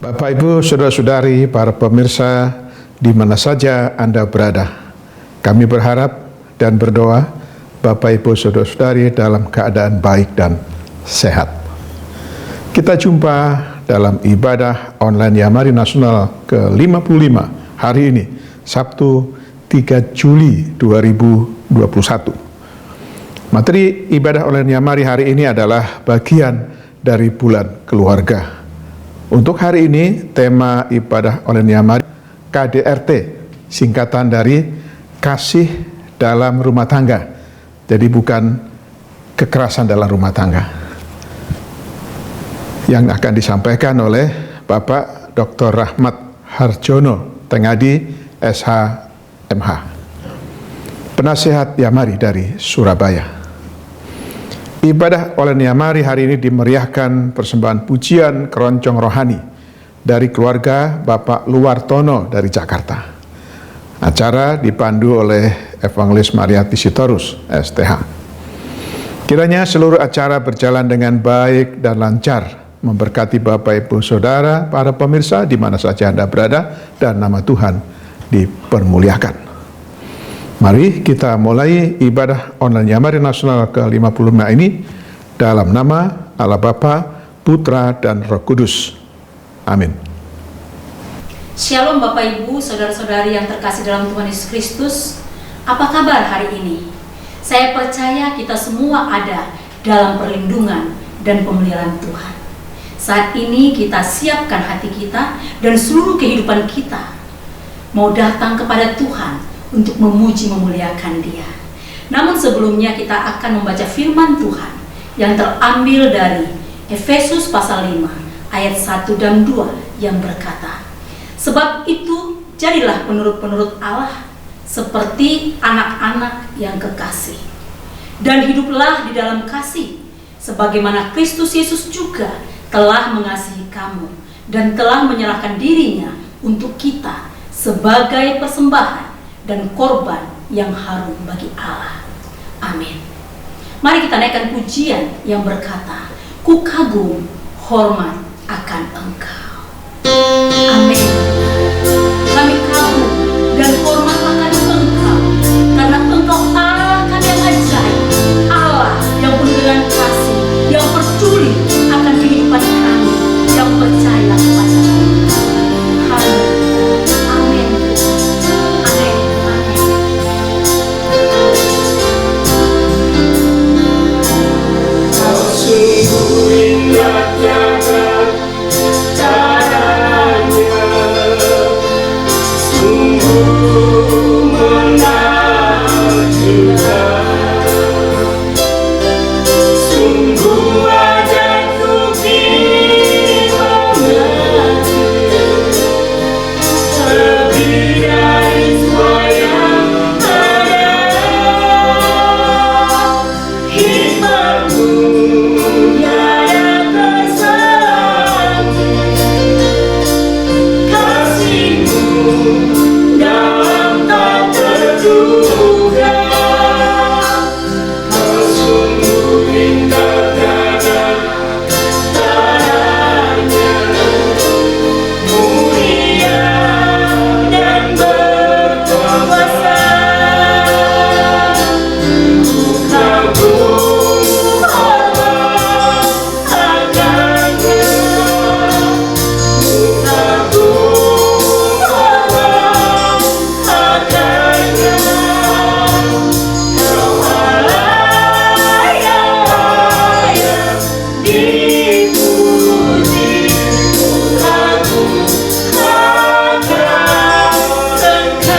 Bapak, Ibu, Saudara-saudari, para pemirsa di mana saja Anda berada, kami berharap dan berdoa Bapak, Ibu, Saudara-saudari dalam keadaan baik dan sehat. Kita jumpa dalam ibadah online Yamari Nasional ke-55 hari ini, Sabtu 3 Juli 2021. Materi ibadah online Yamari hari ini adalah bagian dari bulan keluarga. Untuk hari ini, tema ibadah online Yamari KDRT, singkatan dari kasih dalam rumah tangga. Jadi bukan kekerasan dalam rumah tangga. Yang akan disampaikan oleh Bapak Dr. Rahmat Harjono, Tengadi, SH.MH, penasihat Yamari dari Surabaya. Ibadah online Yamari hari ini dimeriahkan persembahan pujian keroncong rohani dari keluarga Bapak Luwartono dari Jakarta. Acara dipandu oleh Evangelis Mariati Sitorus, STH. Kiranya seluruh acara berjalan dengan baik dan lancar, memberkati Bapak, Ibu, Saudara, para pemirsa di mana saja Anda berada, dan nama Tuhan dipermuliakan. Mari kita mulai ibadah online Yamari Nasional ke-55 ini dalam nama Allah Bapa, Putra, dan Roh Kudus. Amin. Shalom Bapak, Ibu, Saudara-saudari yang terkasih dalam Tuhan Yesus Kristus. Apa kabar hari ini? Saya percaya kita semua ada dalam perlindungan dan pemeliharaan Tuhan. Saat ini kita siapkan hati kita dan seluruh kehidupan kita mau datang kepada Tuhan untuk memuji memuliakan Dia. Namun sebelumnya kita akan membaca firman Tuhan yang terambil dari Efesus pasal 5 ayat 1 dan 2 yang berkata, "Sebab itu jadilah penurut-penurut Allah seperti anak-anak yang kekasih, dan hiduplah di dalam kasih sebagaimana Kristus Yesus juga telah mengasihi kamu dan telah menyerahkan dirinya untuk kita sebagai persembahan dan korban yang harum bagi Allah." Amin. Mari kita naikkan pujian yang berkata, "Ku kagum hormat akan Engkau." Amin. Kami kagum dan hormat akan Engkau, karena Engkau Allah kan yang ajaib, Allah yang penuh dengan kasih, yang peduli akan kehidupan kami, yang percaya kepada Engkau. Haleluya. Amin. Amin. Kau sungguh indah tiada caranya, sungguh menakjubkan, sungguh ajaib dimengerti, lebih dari semua yang ada. Hikmatmu tiada tersaingi, kasihmu dalam tak terduga. Kau sungguh indah tiada tandanya, mulia dan berkuasa. Ku kagum hormat akannya, ku kagum hormat akannya. Kau Allah yang layak dipuji, ku kagum akan Engkau.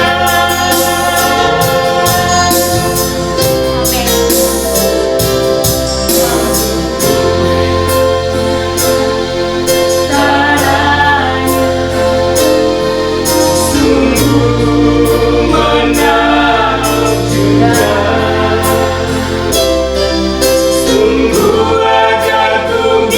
Sungguh menakjubkan, sungguh ajaib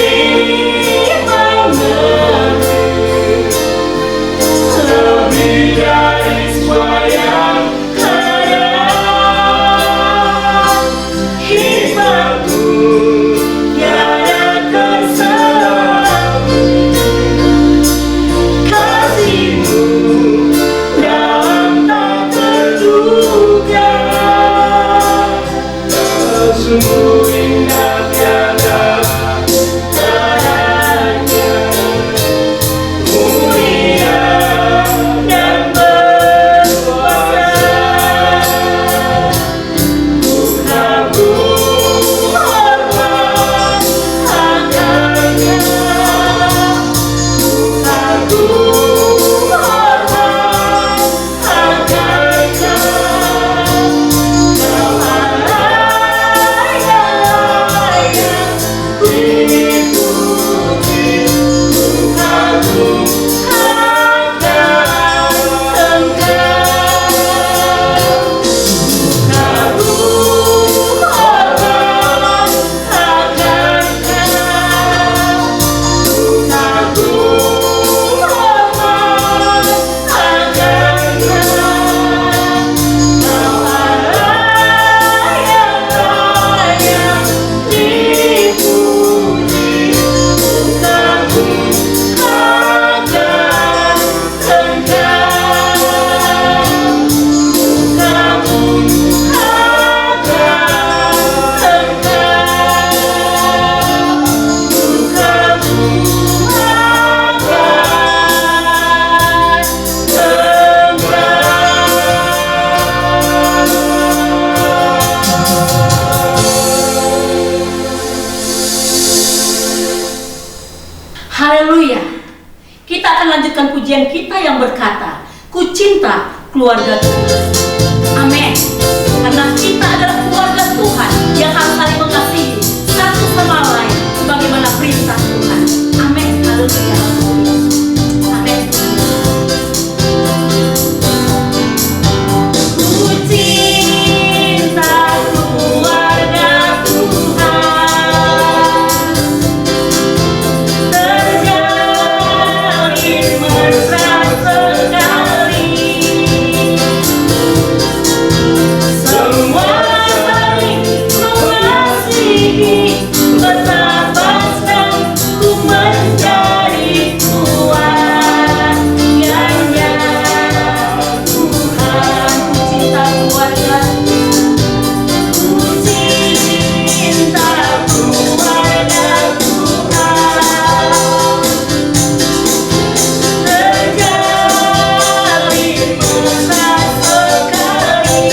Haleluya. Kita akan lanjutkan pujian kita yang berkata, "Ku cinta keluarga Tuhan." Amin. Karena kita adalah keluarga Tuhan yang harus saling mengasihi satu sama lain sebagaimana perintah Tuhan. Amin. Haleluya. Amin. Ku cinta keluarga Tuhan, terjalin mesra sekali. Semua saling mengasihi, bersahabat, ku menjadi keluarganya. Tuhan, ku cinta keluarga, ku cinta keluarga Tuhan, terjalin mesra sekali.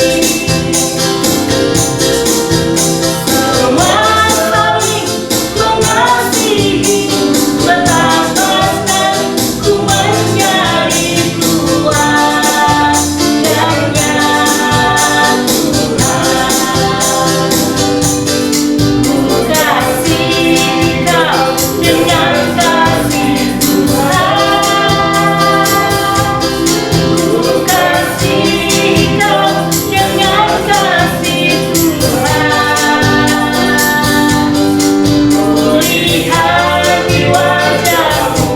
Semua saling mengasihi, bersahabat, ku menjadi keluarganya. Tuhan, ku kasih kau dengan kasih Tuhan, ku kasih kau dengan kasih Tuhan. Kulihat di wajahmu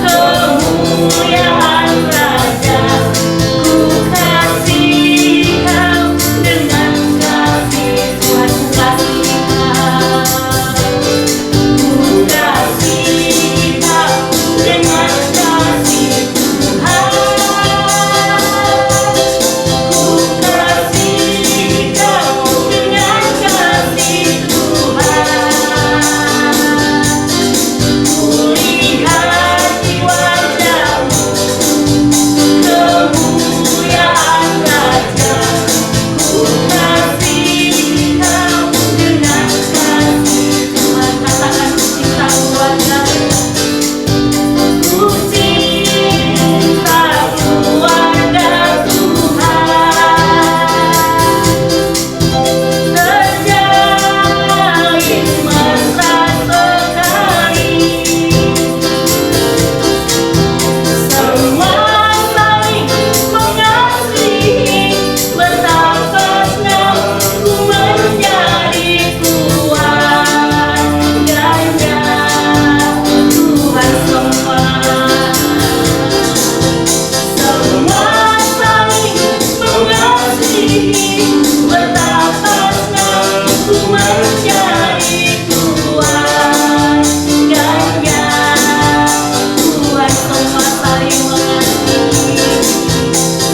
kemuliaan Raja, ku kasih kau dengan kasih Tuhan. Ku kasih kau dengan kasih Tuhan, ku kasih kau dengan kasih Tuhan. Kulihat di wajahmu kemuliaan Raja, ku kasih kau dengan kasih Tuhan. Katakan, ku cinta keluarga, ku cinta keluarga Tuhan, terjalin mesra sekali. Semua saling mengasihi, bersahabat, ku menjadi keluarganya. Tuhan, semua saling mengasihi, bersahabat, ku menjadi keluarganya. Tuhan, semua saling mengasihi,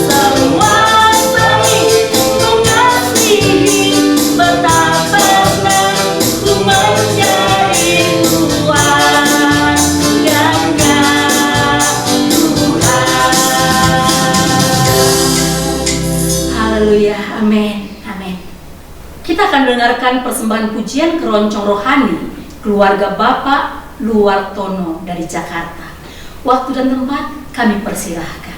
semua saling mengasihi, bersahabat, ku menjadi keluarganya. Tuhan. Haleluya. Amin. Amin. Kita akan mendengarkan persembahan pujian keroncong rohani keluarga Bapak Luwartono dari Jakarta. Waktu dan tempat kami persilahkan.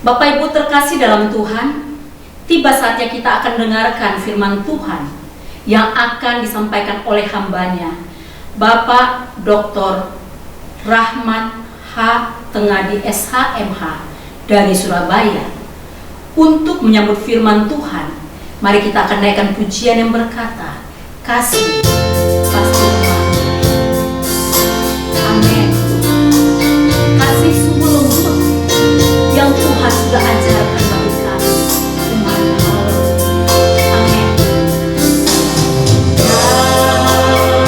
Bapak Ibu terkasih dalam Tuhan, tiba saatnya kita akan dengarkan firman Tuhan yang akan disampaikan oleh hambanya, Bapak Dr. Rahmat H. Tengadi SHMH dari Surabaya. Untuk menyambut firman Tuhan, mari kita akan naikkan pujian yang berkata, kasih pasti Tuhan. Amin. Kasih sungguh lembut yang Tuhan sudah ajarkan bagi kami umat Allah. Amin.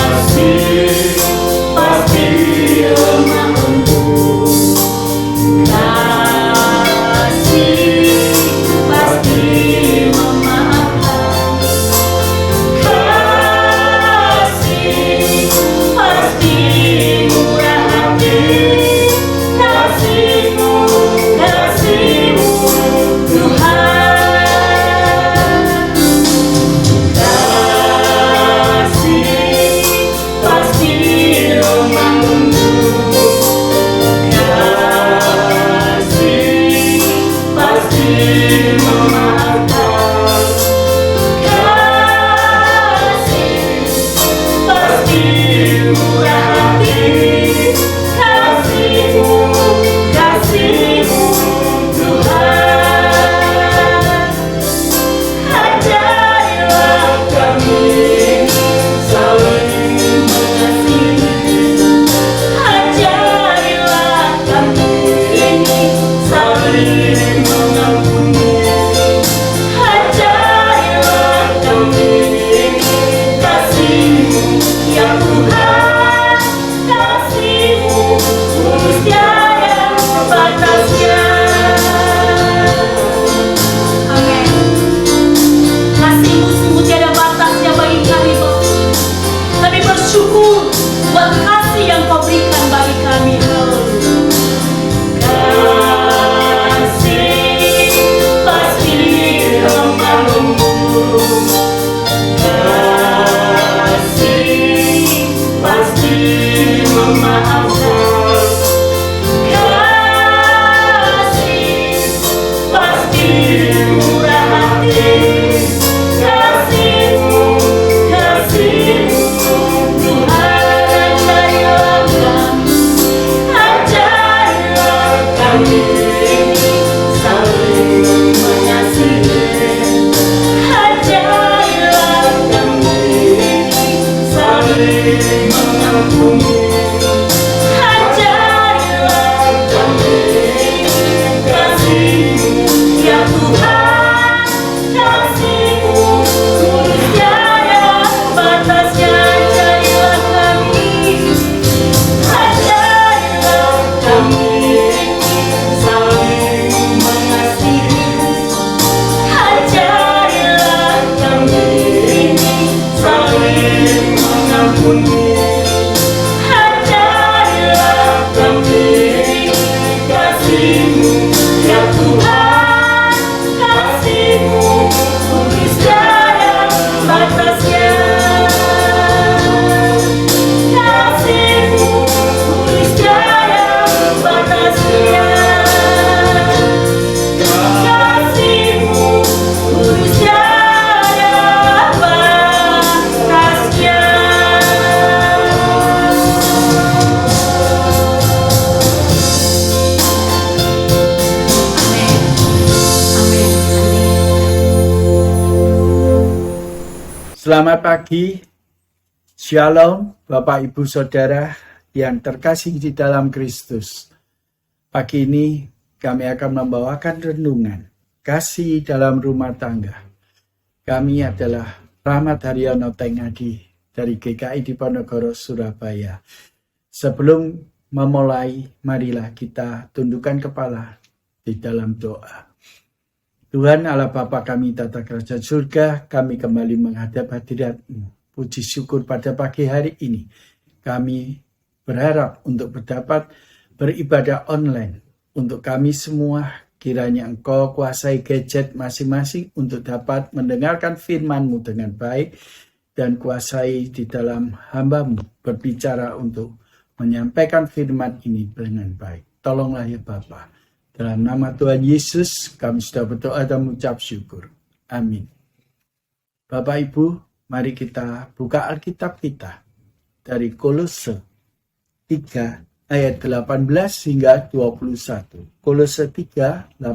Kasih pasti lemah lembut, kasih pasti memaafkan, kasih kami saling mengasihi. Ajarilah kami saling mengampuni. Ajarilah kami kasih-Mu ya Tuhan, kasih-Mu tulus tiada batasnya. Ajarilah kami, ajarilah kami saling mengasihi. Ajarilah kami saling mengampuni. Ajarilah kami kasih-Mu ya Tuhan, kasih-Mu tulus tiada batasnya. Kasih-Mu tulus tiada batasnya. Kasih-Mu tulus tiada batasnya. Amin. Amin. Selamat pagi, Shalom Bapak Ibu Saudara yang terkasih di dalam Kristus. Pagi ini kami akan membawakan renungan kasih dalam rumah tangga. Kami adalah Rahmat Haryono Tengadi dari GKI Diponegoro, Surabaya. Sebelum memulai, marilah kita tundukkan kepala di dalam doa. Tuhan Allah Bapa kami tata kerajaan surga, kami kembali menghadap hadirat-Mu. Puji syukur pada pagi hari ini. Kami berharap untuk dapat beribadah online. Untuk kami semua, kiranya Engkau kuasai gadget masing-masing untuk dapat mendengarkan firman-Mu dengan baik. Dan kuasai di dalam hamba-Mu berbicara untuk menyampaikan firman ini dengan baik. Tolonglah ya Bapa. Dalam nama Tuhan Yesus, kami sudah berdoa dan mengucap syukur. Amin. Bapak Ibu, mari kita buka Alkitab kita dari Kolose 3 ayat 18 hingga 21. Kolose 3, 18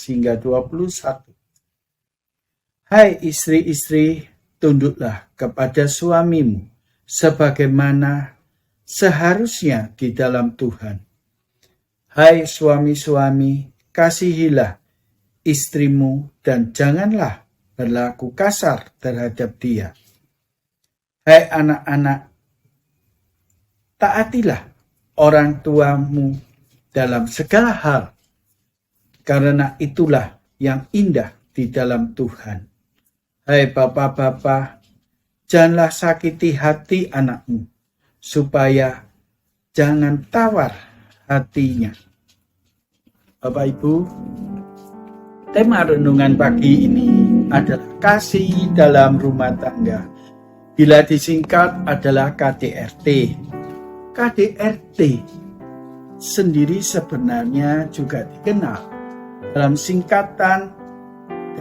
hingga 21. Hai istri-istri, tunduklah kepada suamimu, sebagaimana seharusnya di dalam Tuhan. Hai suami-suami, kasihilah istrimu dan janganlah berlaku kasar terhadap dia. Hai anak-anak, taatilah orang tuamu dalam segala hal, karena itulah yang indah di dalam Tuhan. Hai bapak-bapak, janganlah sakiti hati anakmu, supaya jangan tawar hatinya. Bapak Ibu, tema renungan pagi ini adalah kasih dalam rumah tangga. Bila disingkat adalah KDRT. KDRT sendiri sebenarnya juga dikenal dalam singkatan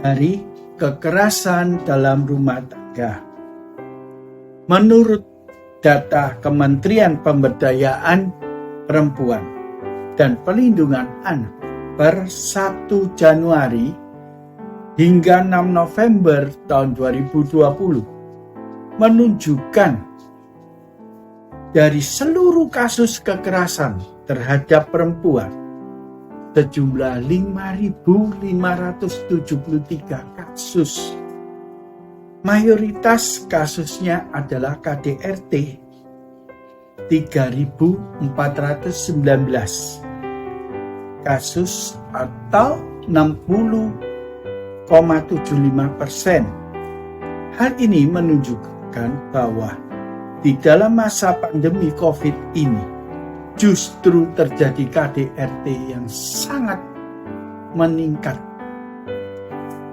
dari kekerasan dalam rumah tangga. Menurut data Kementerian Pemberdayaan Perempuan dan Perlindungan Anak per 1 Januari hingga 6 November tahun 2020 menunjukkan dari seluruh kasus kekerasan terhadap perempuan sejumlah 5.573 kasus. Mayoritas kasusnya adalah KDRT 3.419 kasus atau 60,75%. Hal ini menunjukkan bahwa di dalam masa pandemi COVID ini justru terjadi KDRT yang sangat meningkat.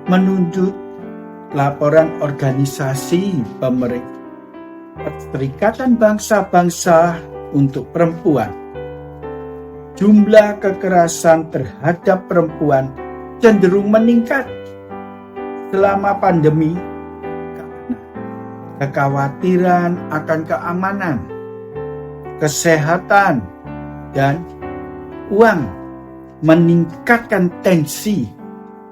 Menurut laporan organisasi pemerintah Perserikatan Bangsa-Bangsa untuk Perempuan, jumlah kekerasan terhadap perempuan cenderung meningkat selama pandemi karena kekhawatiran akan keamanan, kesehatan, dan uang meningkatkan tensi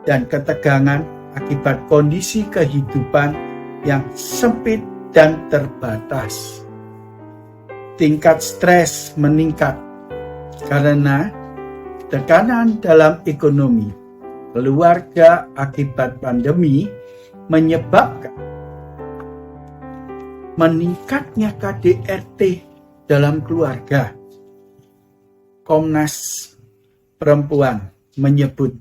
dan ketegangan akibat kondisi kehidupan yang sempit dan terbatas. Tingkat stres meningkat karena tekanan dalam ekonomi keluarga akibat pandemi menyebabkan meningkatnya KDRT dalam keluarga. Komnas Perempuan menyebut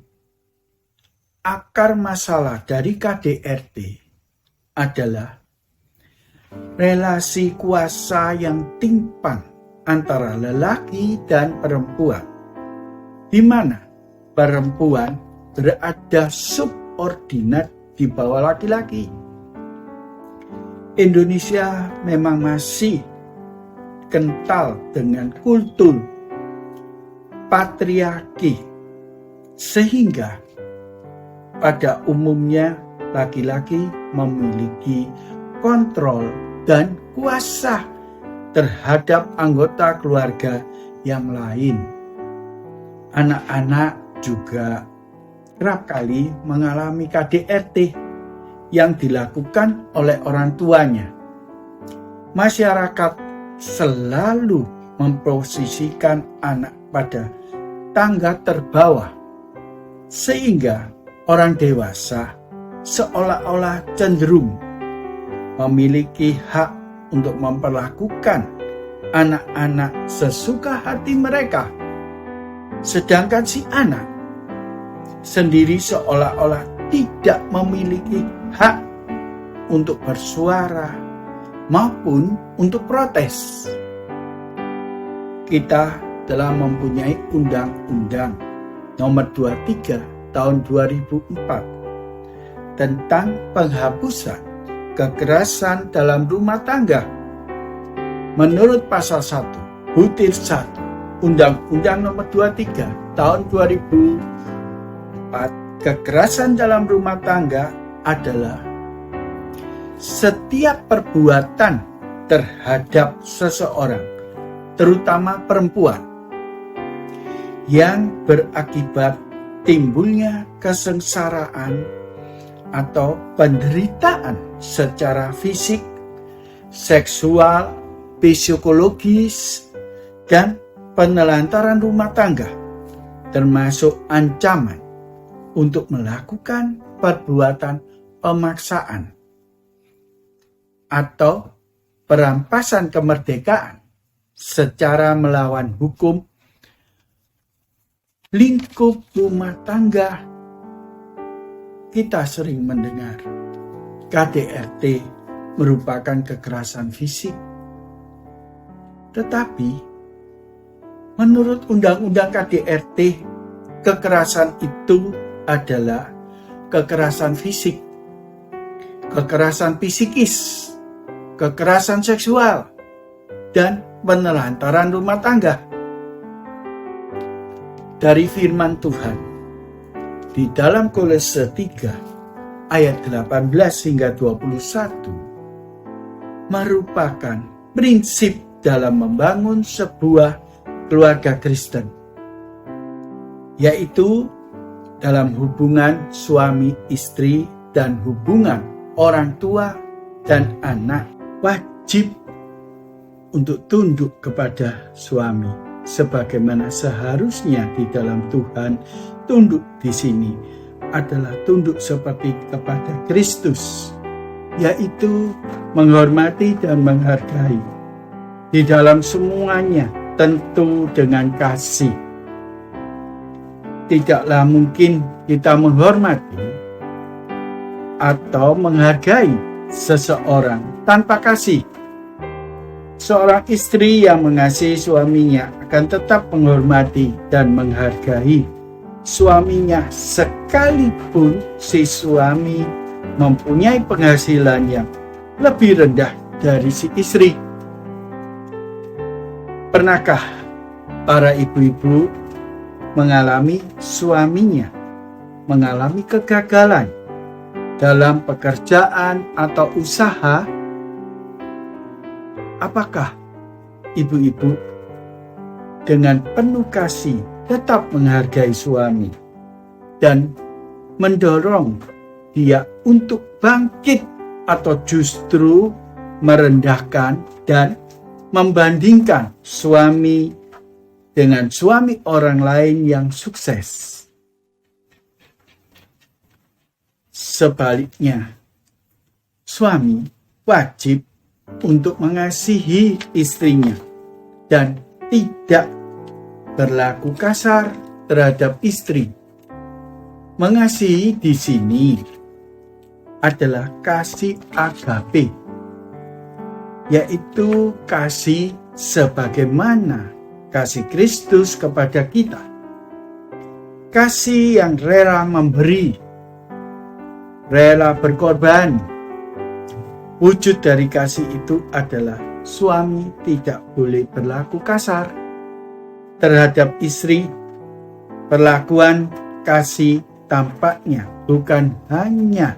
akar masalah dari KDRT adalah relasi kuasa yang timpang antara lelaki dan perempuan, di mana perempuan berada subordinat di bawah laki-laki. Indonesia memang masih kental dengan kultur patriarki, sehingga pada umumnya laki-laki memiliki kontrol dan kuasa terhadap anggota keluarga yang lain. Anak-anak juga kerap kali mengalami KDRT yang dilakukan oleh orang tuanya. Masyarakat selalu memposisikan anak pada tangga terbawah, sehingga orang dewasa seolah-olah cenderung memiliki hak untuk memperlakukan anak-anak sesuka hati mereka, sedangkan si anak sendiri seolah-olah tidak memiliki hak untuk bersuara maupun untuk protes. Kita telah mempunyai Undang-Undang Nomor 23 Tahun 2004 tentang penghapusan kekerasan dalam rumah tangga. Menurut pasal 1 butir 1 Undang-Undang Nomor 23 Tahun 2004, kekerasan dalam rumah tangga adalah setiap perbuatan terhadap seseorang, terutama perempuan, yang berakibat timbulnya kesengsaraan atau penderitaan secara fisik, seksual, psikologis, dan penelantaran rumah tangga, termasuk ancaman untuk melakukan perbuatan pemaksaan atau perampasan kemerdekaan secara melawan hukum. Lingkup rumah tangga, kita sering mendengar KDRT merupakan kekerasan fisik. Tetapi menurut Undang-Undang KDRT, kekerasan itu adalah kekerasan fisik, kekerasan psikis, kekerasan seksual, dan penelantaran rumah tangga. Dari firman Tuhan di dalam Kolose 3 ayat 18 hingga 21 merupakan prinsip dalam membangun sebuah keluarga Kristen, yaitu dalam hubungan suami istri dan hubungan orang tua dan anak. Wajib untuk tunduk kepada suami sebagaimana seharusnya di dalam Tuhan. Tunduk di sini adalah tunduk seperti kepada Kristus, yaitu menghormati dan menghargai di dalam semuanya, tentu dengan kasih. Tidaklah mungkin kita menghormati atau menghargai seseorang tanpa kasih. Seorang istri yang mengasihi suaminya akan tetap menghormati dan menghargai suaminya, sekalipun si suami mempunyai penghasilan yang lebih rendah dari si istri. Pernahkah para ibu-ibu mengalami suaminya mengalami kegagalan dalam pekerjaan atau usaha? Apakah ibu-ibu dengan penuh kasih tetap menghargai suami dan mendorong dia untuk bangkit atau justru merendahkan dan membandingkan suami dengan suami orang lain yang sukses. Sebaliknya, suami wajib untuk mengasihi istrinya dan tidak berlaku kasar terhadap istri. Mengasihi di sini adalah kasih agape, yaitu kasih sebagaimana kasih Kristus kepada kita. Kasih yang rela memberi, rela berkorban. Wujud dari kasih itu adalah suami tidak boleh berlaku kasar terhadap istri. Perlakuan kasih tampaknya bukan hanya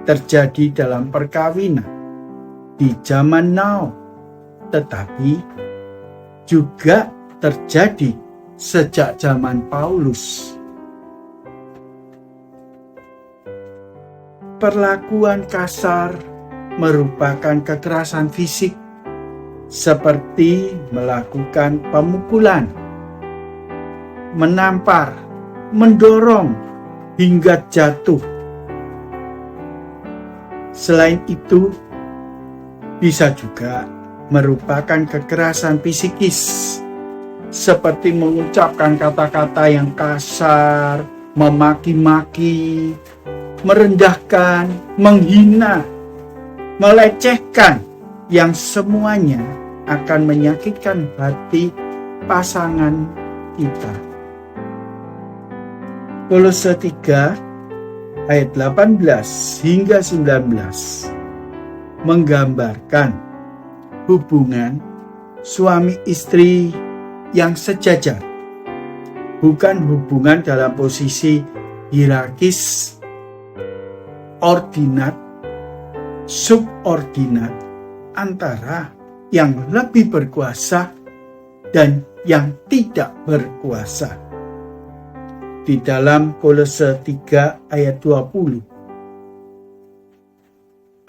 terjadi dalam perkawinan di zaman now, tetapi juga terjadi sejak zaman Paulus. Perlakuan kasar merupakan kekerasan fisik, seperti melakukan pemukulan, menampar, mendorong, hingga jatuh. Selain itu, bisa juga merupakan kekerasan psikis, seperti mengucapkan kata-kata yang kasar, memaki-maki, merendahkan, menghina, melecehkan, yang semuanya akan menyakitkan hati pasangan kita. Kolose 3 ayat 18 hingga 19 menggambarkan hubungan suami istri yang sejajar, bukan hubungan dalam posisi hierarkis, ordinat, subordinat antara yang lebih berkuasa dan yang tidak berkuasa. Di dalam Kolose 3 ayat 20,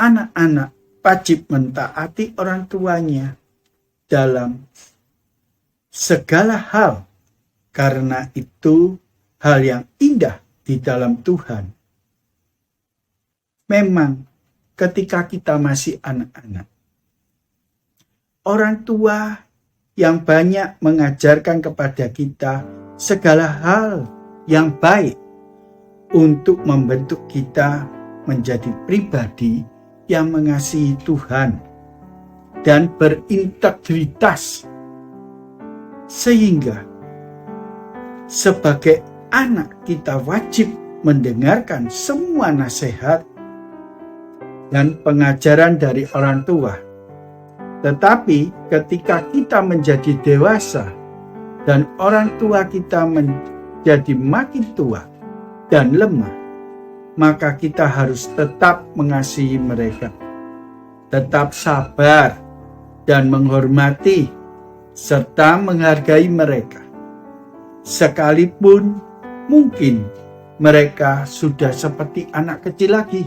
anak-anak wajib mentaati orang tuanya dalam segala hal, karena itu hal yang indah di dalam Tuhan. Memang ketika kita masih anak-anak, orang tua yang banyak mengajarkan kepada kita segala hal yang baik untuk membentuk kita menjadi pribadi yang mengasihi Tuhan dan berintegritas, sehingga sebagai anak kita wajib mendengarkan semua nasihat dan pengajaran dari orang tua. Tetapi ketika kita menjadi dewasa dan orang tua kita menjadi makin tua dan lemah, maka kita harus tetap mengasihi mereka, tetap sabar dan menghormati serta menghargai mereka, sekalipun mungkin mereka sudah seperti anak kecil lagi.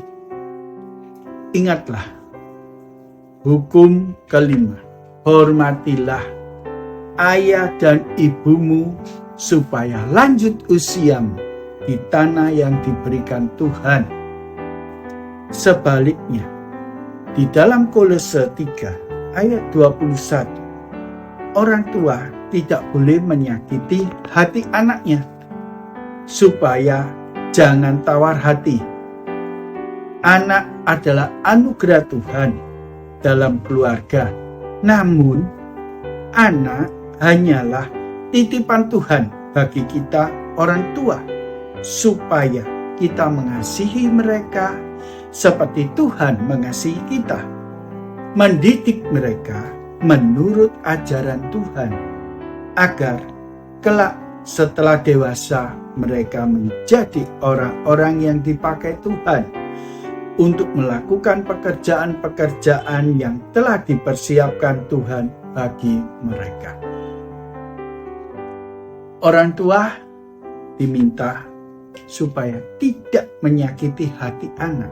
Ingatlah hukum kelima, hormatilah ayah dan ibumu supaya lanjut usiamu di tanah yang diberikan Tuhan. Sebaliknya, di dalam Kolose 3 ayat 21, orang tua tidak boleh menyakiti hati anaknya, supaya jangan tawar hati. Anak adalah anugerah Tuhan dalam keluarga, namun anak hanyalah titipan Tuhan bagi kita orang tua, supaya kita mengasihi mereka seperti Tuhan mengasihi kita, mendidik mereka menurut ajaran Tuhan, agar kelak setelah dewasa mereka menjadi orang-orang yang dipakai Tuhan untuk melakukan pekerjaan-pekerjaan yang telah dipersiapkan Tuhan bagi mereka. Orang tua diminta supaya tidak menyakiti hati anak,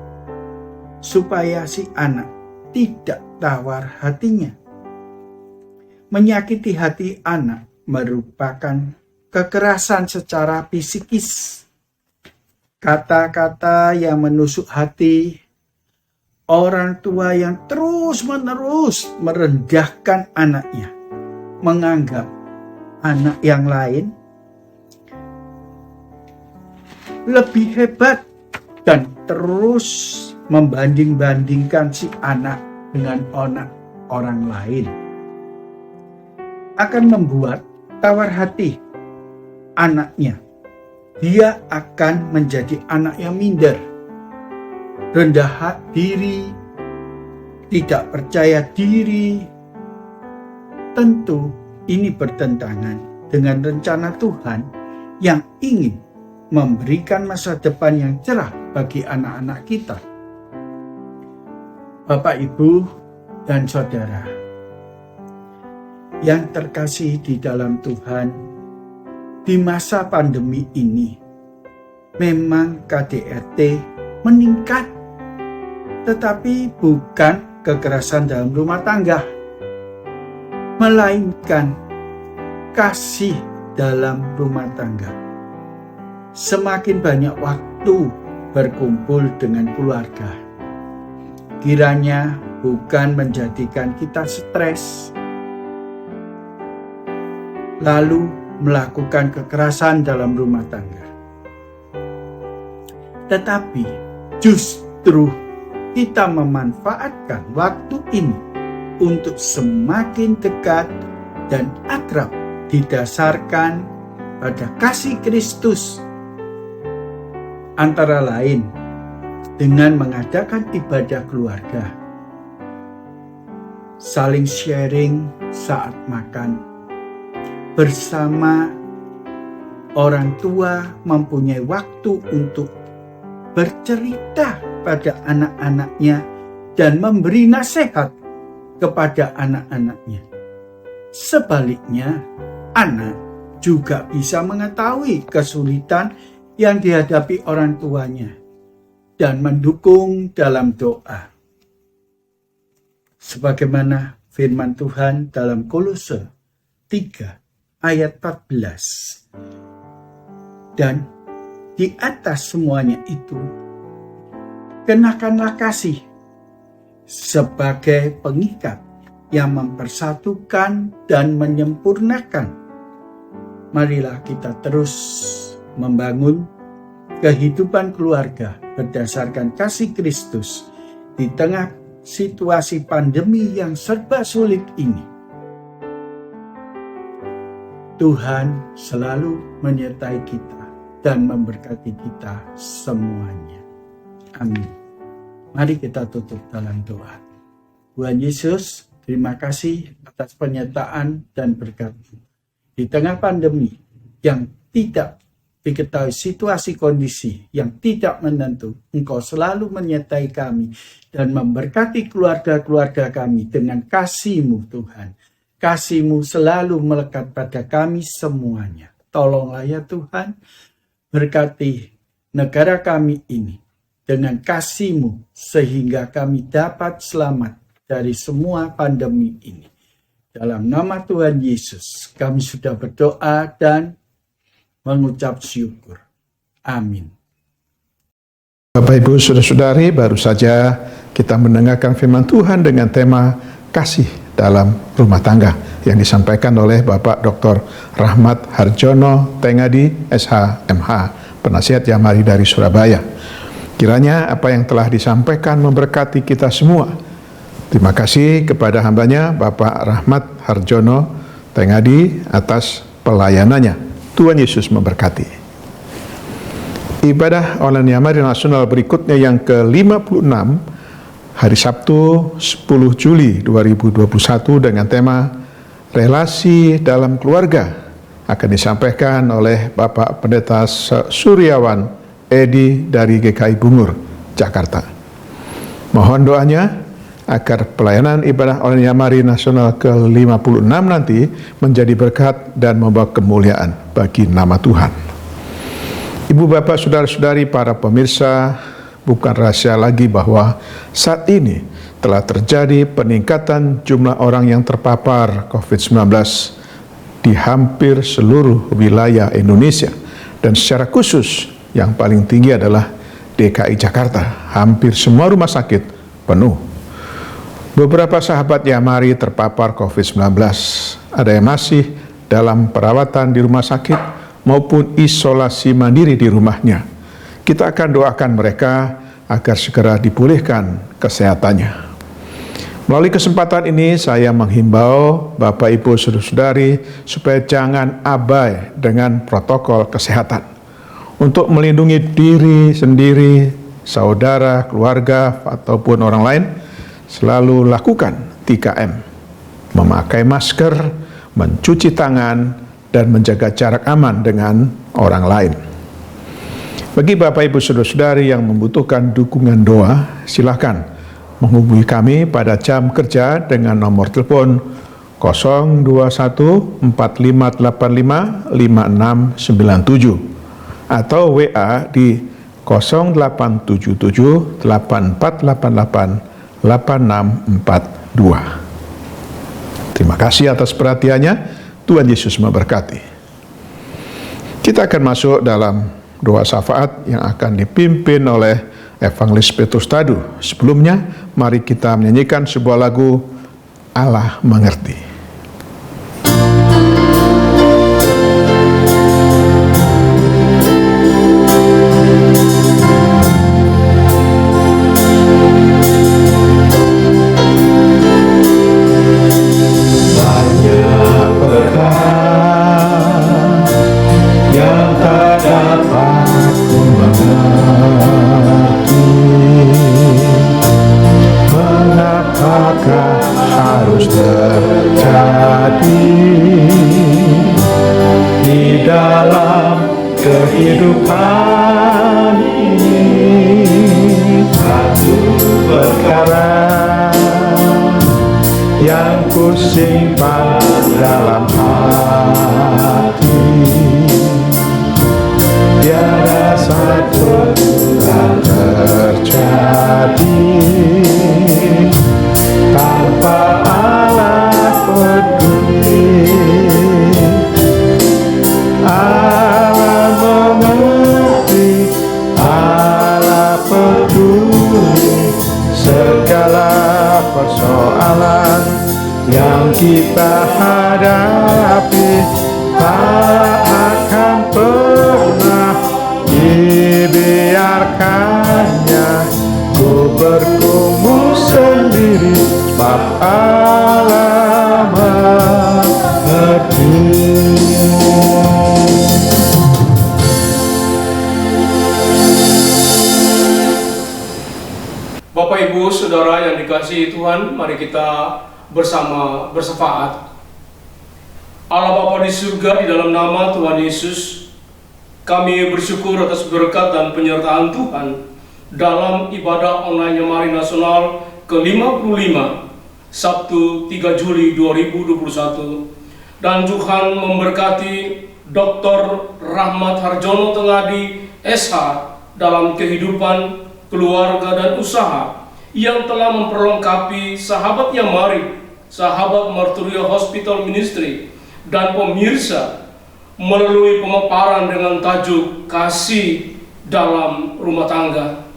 supaya si anak tidak tawar hatinya. Menyakiti hati anak merupakan kekerasan secara psikis. Kata-kata yang menusuk hati, orang tua yang terus-menerus merendahkan anaknya, menganggap anak yang lain lebih hebat dan terus membanding-bandingkan si anak dengan orang lain, akan membuat tawar hati anaknya. Dia akan menjadi anak yang minder, rendah diri, tidak percaya diri. Tentu ini bertentangan dengan rencana Tuhan yang ingin memberikan masa depan yang cerah bagi anak-anak kita. Bapak, Ibu, dan Saudara yang terkasih di dalam Tuhan, di masa pandemi ini memang KDRT meningkat, tetapi bukan kekerasan dalam rumah tangga, melainkan kasih dalam rumah tangga. Semakin banyak waktu berkumpul dengan keluarga, kiranya bukan menjadikan kita stres, lalu melakukan kekerasan dalam rumah tangga. Tetapi justru kita memanfaatkan waktu ini untuk semakin dekat dan akrab, didasarkan pada kasih Kristus. Antara lain dengan mengadakan ibadah keluarga, saling sharing saat makan, bersama orang tua mempunyai waktu untuk bercerita pada anak-anaknya dan memberi nasihat kepada anak-anaknya. Sebaliknya, anak juga bisa mengetahui kesulitan yang dihadapi orang tuanya dan mendukung dalam doa. Sebagaimana firman Tuhan dalam Kolose 3 ayat 14. Dan di atas semuanya itu, kenakanlah kasih sebagai pengikat yang mempersatukan dan menyempurnakan. Marilah kita terus membangun kehidupan keluarga berdasarkan kasih Kristus di tengah situasi pandemi yang serba sulit ini. Tuhan selalu menyertai kita dan memberkati kita semuanya. Amin. Mari kita tutup dalam doa. Tuhan Yesus, terima kasih atas penyertaan dan berkat-Mu. Di tengah pandemi yang tidak diketahui situasi kondisi yang tidak menentu, Engkau selalu menyertai kami dan memberkati keluarga-keluarga kami dengan kasih-Mu Tuhan. Kasih-Mu selalu melekat pada kami semuanya. Tolonglah ya Tuhan, berkati negara kami ini dengan kasih-Mu sehingga kami dapat selamat dari semua pandemi ini. Dalam nama Tuhan Yesus, kami sudah berdoa dan mengucap syukur. Amin. Bapak, Ibu, Saudara-saudari, baru saja kita mendengarkan firman Tuhan dengan tema kasih dalam rumah tangga yang disampaikan oleh Bapak Dr. Rahmat Harjono Tengadi, SH.MH, penasihat Yamari dari Surabaya. Kiranya apa yang telah disampaikan memberkati kita semua. Terima kasih kepada hambanya Bapak Rahmat Harjono Tengadi atas pelayanannya. Tuhan Yesus memberkati. Ibadah online Yamari Nasional berikutnya yang ke-56 hari Sabtu 10 Juli 2021 dengan tema relasi dalam keluarga akan disampaikan oleh Bapak Pendeta Suryawan Edi dari GKI Bungur, Jakarta. Mohon doanya agar pelayanan ibadah Online Mari Nasional ke-56 nanti menjadi berkat dan membawa kemuliaan bagi nama Tuhan. Ibu bapak saudara-saudari para pemirsa, bukan rahasia lagi bahwa saat ini telah terjadi peningkatan jumlah orang yang terpapar COVID-19 di hampir seluruh wilayah Indonesia, dan secara khusus yang paling tinggi adalah DKI Jakarta. Hampir semua rumah sakit penuh. Beberapa sahabat Yamari terpapar COVID-19. Ada yang masih dalam perawatan di rumah sakit maupun isolasi mandiri di rumahnya. Kita akan doakan mereka agar segera dipulihkan kesehatannya. Melalui kesempatan ini saya menghimbau Bapak Ibu Saudara-saudari supaya jangan abai dengan protokol kesehatan. Untuk melindungi diri sendiri, saudara, keluarga, ataupun orang lain, selalu lakukan 3M. Memakai masker, mencuci tangan, dan menjaga jarak aman dengan orang lain. Bagi Bapak Ibu Saudara-saudari yang membutuhkan dukungan doa, silakan menghubungi kami pada jam kerja dengan nomor telepon 02145855697 atau WA di 087784888642. Terima kasih atas perhatiannya. Tuhan Yesus memberkati. Kita akan masuk dalam doa syafaat yang akan dipimpin oleh Evangelis Petrus Tadu. Sebelumnya, mari kita menyanyikan sebuah lagu Allah Mengerti. Banyak berkat yang tak dapat ku mengapakah harus terjadi di dalam kehidupan ini. Satu perkara yang ku simpan dalam hati, tiada satu yang terjadi tanpa Allah peduli. Allah mengerti, Allah peduli segala persoalan yang kita hadapi. Tak akan pernah dibiarkannya ku bergumul sendiri, sebab Allah mengerti. Bapak Ibu Saudara yang dikasihi Tuhan, mari kita bersama bersyafaat. Allah Bapa di surga, di dalam nama Tuhan Yesus, kami bersyukur atas berkat dan penyertaan Tuhan dalam ibadah online Mari Nasional ke-55 Sabtu 3 Juli 2021. Dan Tuhan memberkati Dr. Rahmat Harjono Tengadi SH dalam kehidupan, keluarga, dan usaha yang telah memperlengkapi sahabatnya Mari, sahabat Marturia Hospital Ministry, dan pemirsa melalui pemaparan dengan tajuk kasih dalam rumah tangga.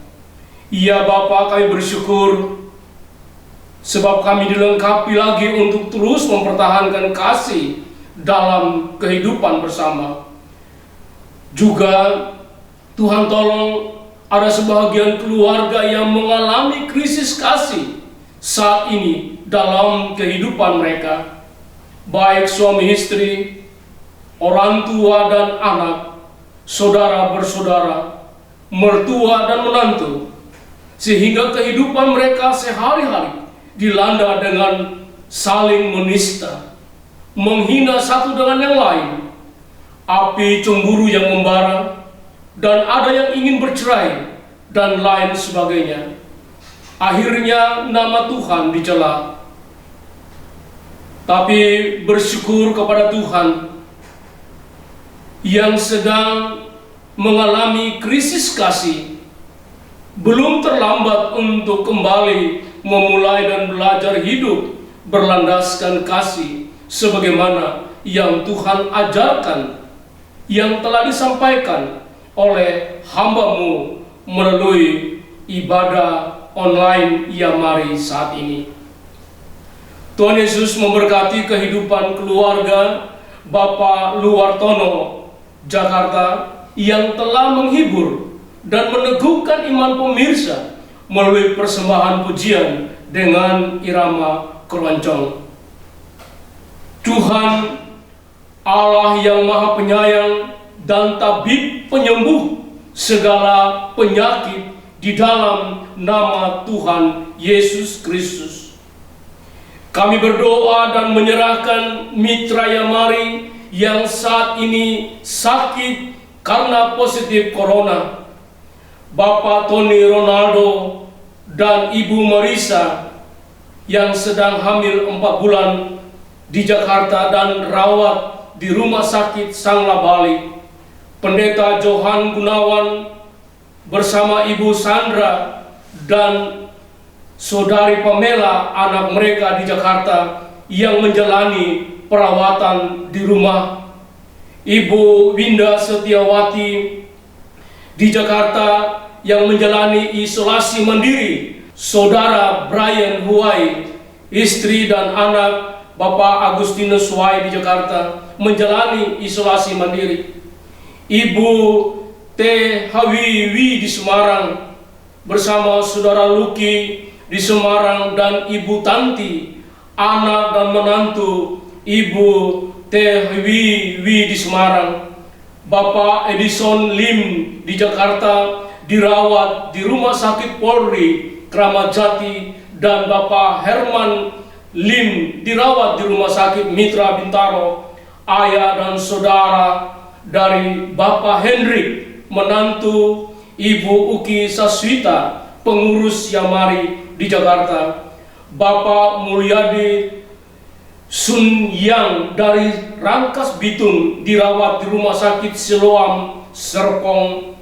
Ya Bapa, kami bersyukur sebab kami dilengkapi lagi untuk terus mempertahankan kasih dalam kehidupan bersama. Juga Tuhan tolong ada sebagian keluarga yang mengalami krisis kasih saat ini dalam kehidupan mereka, baik suami istri, orang tua dan anak, saudara bersaudara, mertua dan menantu, sehingga kehidupan mereka sehari-hari dilanda dengan saling menista, menghina satu dengan yang lain, api cemburu yang membara, dan ada yang ingin bercerai, dan lain sebagainya. akhirnya nama Tuhan dicela. Tapi bersyukur kepada Tuhan yang sedang mengalami krisis kasih, belum terlambat untuk kembali memulai dan belajar hidup berlandaskan kasih sebagaimana yang Tuhan ajarkan, yang telah disampaikan oleh hamba-Mu melalui ibadah online Yamari saat ini. Tuhan Yesus memberkati kehidupan keluarga Bapak Luwartono Jakarta yang telah menghibur dan meneguhkan iman pemirsa melalui persembahan pujian dengan irama keroncong. Tuhan Allah yang Maha Penyayang dan tabib penyembuh segala penyakit di dalam nama Tuhan Yesus Kristus. Kami berdoa dan menyerahkan mitra Yamari yang saat ini sakit karena positif corona, Bapak Tony Ronaldo dan Ibu Marisa yang sedang hamil 4 bulan di Jakarta dan rawat di Rumah Sakit Sangla Bali, Pendeta Johan Gunawan bersama Ibu Sandra dan Saudari Pamela, anak mereka di Jakarta yang menjalani perawatan di rumah, Ibu Winda Setiawati di Jakarta yang menjalani isolasi mandiri, Saudara Brian Huai, istri dan anak Bapak Agustinus Huai di Jakarta menjalani isolasi mandiri, Ibu T. Hawiwi di Semarang bersama Saudara Luki di Semarang dan Ibu Tanti, anak dan menantu Ibu Teh Wiwi di Semarang, Bapak Edison Lim di Jakarta dirawat di Rumah Sakit Polri Kramat Jati, dan Bapak Herman Lim dirawat di Rumah Sakit Mitra Bintaro. Ayah dan saudara dari Bapak Hendrik, menantu Ibu Uki Saswita, pengurus Yamari di Jakarta, Bapak Mulyadi Sun Yang dari Rangkas Bitung dirawat di Rumah Sakit Siloam Serpong,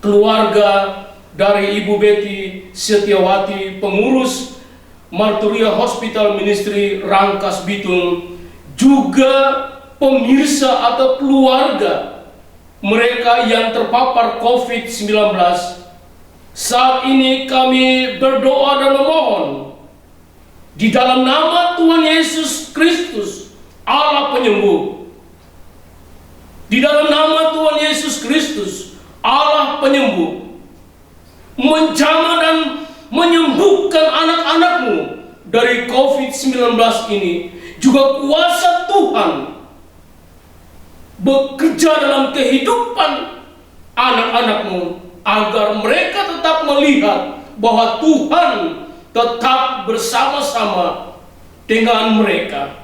keluarga dari Ibu Betty Setiawati, pengurus Marturia Hospital Ministry Rangkas Bitung, juga pemirsa atau keluarga mereka yang terpapar COVID-19. Saat ini kami berdoa dan memohon di dalam nama Tuhan Yesus Kristus, Allah penyembuh. Di dalam nama Tuhan Yesus Kristus, Allah penyembuh, menjamah dan menyembuhkan anak-anakmu dari COVID-19 ini. Juga kuasa Tuhan bekerja dalam kehidupan anak-anakmu, agar mereka tetap melihat bahwa Tuhan tetap bersama-sama dengan mereka.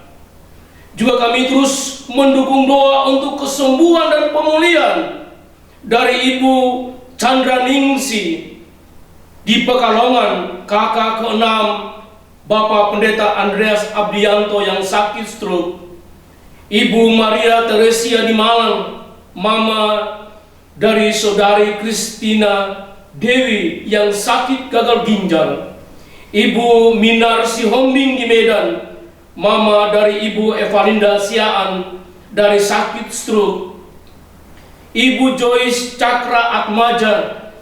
Juga kami terus mendukung doa untuk kesembuhan dan pemulihan dari Ibu Chandra Ningsi di Pekalongan, kakak ke-6 Bapak Pendeta Andreas Abdianto yang sakit stroke, Ibu Maria Teresia di Malang, mama dari Saudari Kristina Dewi yang sakit gagal ginjal, Ibu Minar Sihombing di Medan, mama dari Ibu Evalinda Siaan dari sakit stroke, Ibu Joyce Cakra Atmaja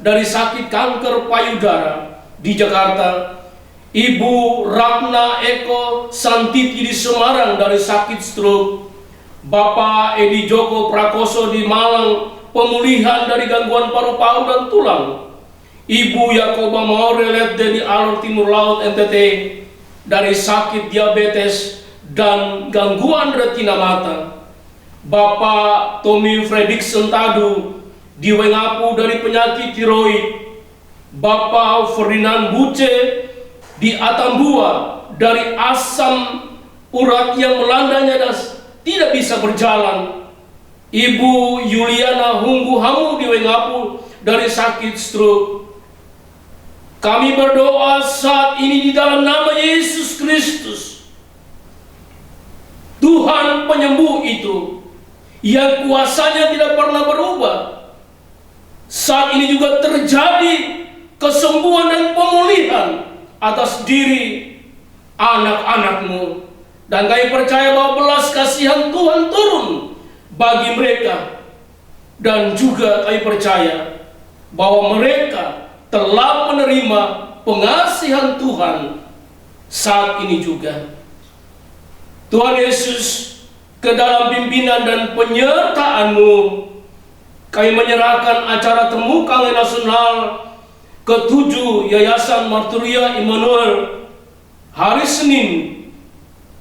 dari sakit kanker payudara di Jakarta, Ibu Ratna Eko Santiti di Semarang dari sakit stroke, Bapak Edi Joko Prakoso di Malang, pemulihan dari gangguan paru-paru dan tulang, Ibu Yakoba Maurelette di Alor Timur Laut NTT dari sakit diabetes dan gangguan retina mata, Bapak Tommy Fredrickson Tadu di Wengapu dari penyakit tiroid, Bapak Ferdinand Buce di Atambua dari asam urat yang melandanya dan tidak bisa berjalan, Ibu Yuliana Hunggu Hamu di Wengapu dari sakit stroke, Kami berdoa saat ini di dalam nama Yesus Kristus, Tuhan penyembuh itu, yang kuasanya tidak pernah berubah. Saat ini juga terjadi kesembuhan dan pemulihan atas diri anak-anak-Mu. Dan kami percaya bahwa belas kasihan Tuhan turun bagi mereka. Dan juga kami percaya bahwa mereka telah menerima pengasihan Tuhan saat ini juga. Tuhan Yesus, ke dalam pimpinan dan penyertaan-Mu, kami menyerahkan acara Temu Kangen Nasional ke-7 Yayasan Marturia Immanuel hari Senin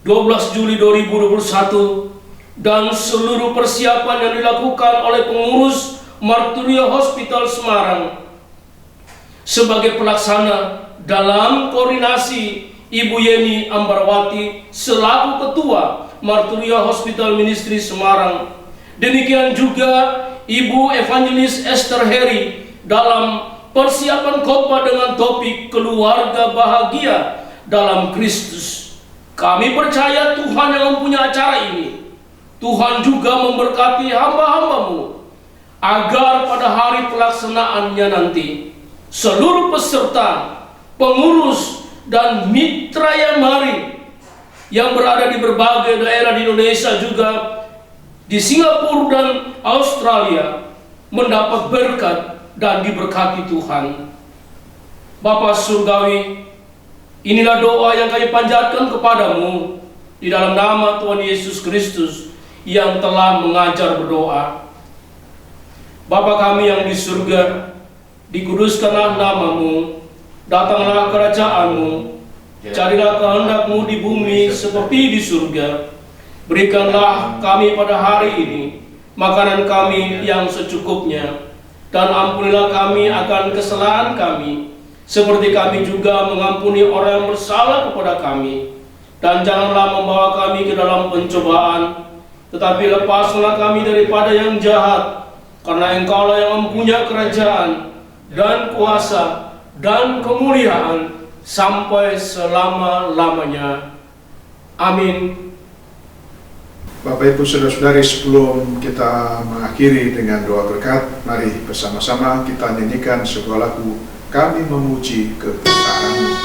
12 Juli 2021 dan seluruh persiapan yang dilakukan oleh pengurus Marturia Hospital Semarang sebagai pelaksana dalam koordinasi Ibu Yeni Ambarwati selaku Ketua Marturia Hospital Ministry Semarang. Demikian juga Ibu Evangelis Esther Heri dalam persiapan khotbah dengan topik keluarga bahagia dalam Kristus. Kami percaya Tuhan yang mempunyai acara ini, Tuhan juga memberkati hamba-hamba-Mu, agar pada hari pelaksanaannya nanti, seluruh peserta, pengurus, dan mitra yang mari yang berada di berbagai daerah di Indonesia, juga di Singapura dan Australia, mendapat berkat dan diberkati Tuhan. Bapa Surgawi, inilah doa yang kami panjatkan kepadamu di dalam nama Tuhan Yesus Kristus yang telah mengajar berdoa. Bapa kami yang di surga, dikuduskanlah nama-Mu, datanglah kerajaan-Mu, carilah kehendak-Mu di bumi seperti di surga. Berikanlah kami pada hari ini makanan kami yang secukupnya, dan ampunilah kami akan kesalahan kami, seperti kami juga mengampuni orang yang bersalah kepada kami. Dan janganlah membawa kami ke dalam pencobaan, tetapi lepaslah kami daripada yang jahat, karena Engkau-lah yang mempunyai kerajaan dan kuasa dan kemuliaan sampai selama-lamanya. Amin. Bapak Ibu Saudara-saudari, sebelum kita mengakhiri dengan doa berkat, mari bersama-sama kita nyanyikan sebuah lagu Kami Memuji Kebesaran-Mu.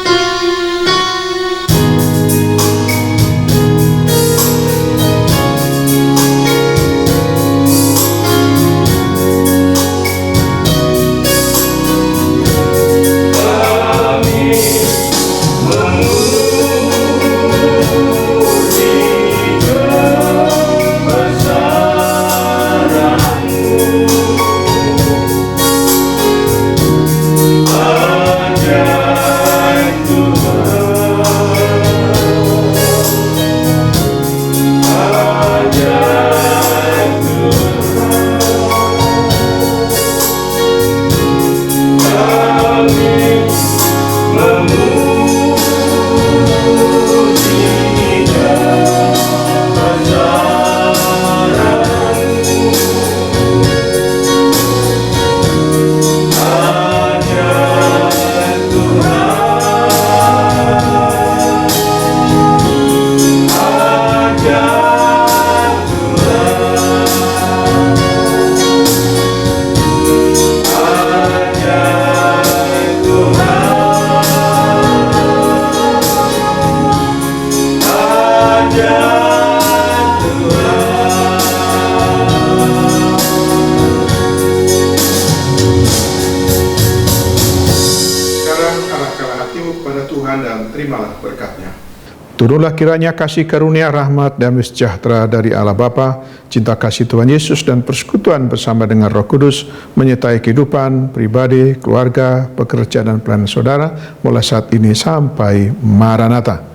Turunlah kiranya kasih karunia, rahmat, dan sejahtera dari Allah Bapa, cinta kasih Tuhan Yesus, dan persekutuan bersama dengan Roh Kudus menyertai kehidupan pribadi, keluarga, pekerjaan, dan pelayanan saudara mulai saat ini sampai Maranatha.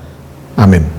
Amin.